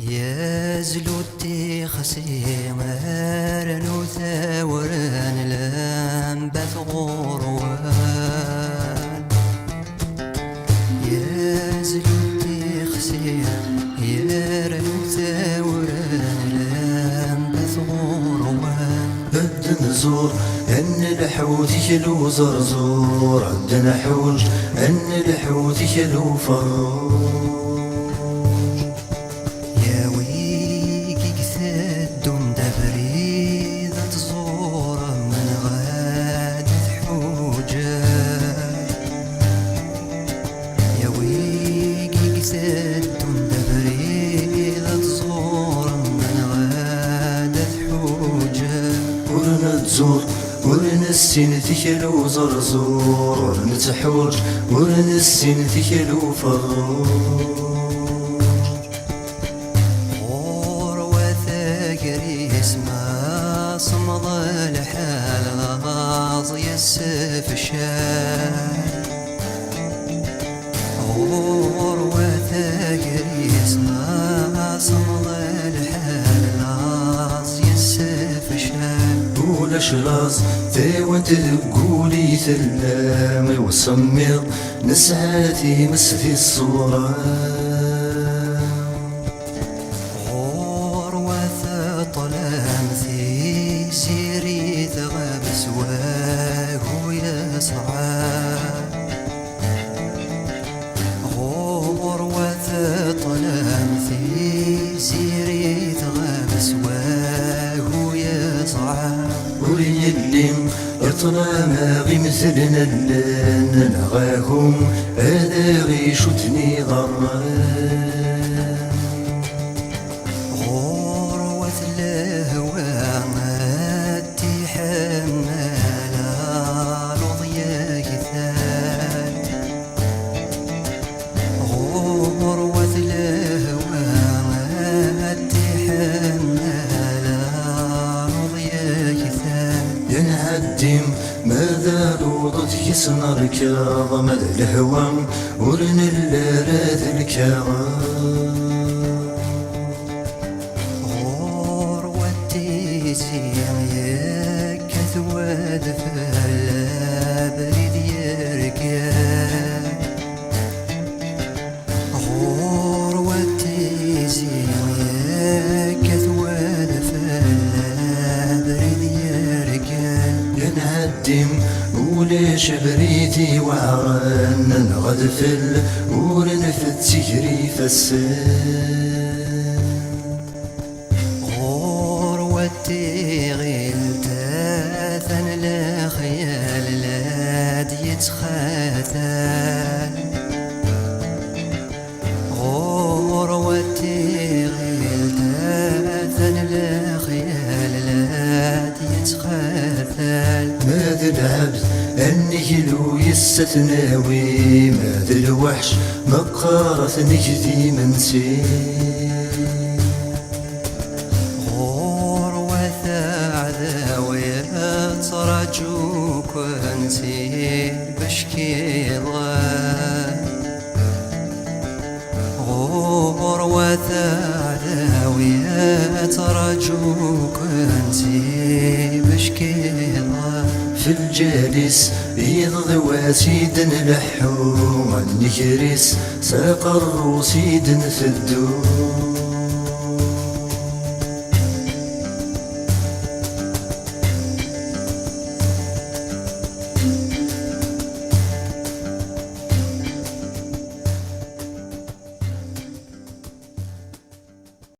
يا زلوتي خسيمر نو ثورن لم بثغروان يا زلوتي خسيمر نو ثورن لم بثغروان بد نزور ان الحوت يلو زرزور عندنا حوج ان الحوت يلو فروج تزور ورنسين تكلو زرزور ورنتحوج ورنسين تكلو فروج غور وثاقري اسمه صمد الحال غاز يسف الشاي غور وثاقري اسمه صمد الحال غاز يسف الشاي ولا شراز ذي وانت تقولي ثلامي وصمير نسعاتي مسفي الصورة غور وثا طلام ثي سيري ثغاب سواه ويسعى غور وثا طلام ثي سيري ثغاب سواه ويسعى وري اللي يطلع ما غي مثلنا اللان نغاهم هذا غي شتني غران غور وثله وامتي حمالا لضيا كثال غور وثله وامتي حمالا لضيا كثال ينهدم ماذا لوضت يسنى ركاض مدى الهوام ورن اللارات الكاغا غور والتيزيم ياك ثواد فلا بريد يرقان غور والتيزيم ياك ثواد فلا بريد يرقان ينهدم وليش بريتي وعران نغدفل ورنفت سجري فسان غور والتيغيل تاثن لا خيال لا يتخاثان غور والتيغيل تاثن لا خيال لا يتخاثان ماذا العبد اني لو يستثناوي ماذا الوحش مقارة نجدي منسي غور وثاعذا ويترجوك انسي بشكي ضغان غور وثاعذا ويترجوك انسي بشكي ضغان في الجالس يضوى سيد لحو النجرس ساق الروسيد في الدور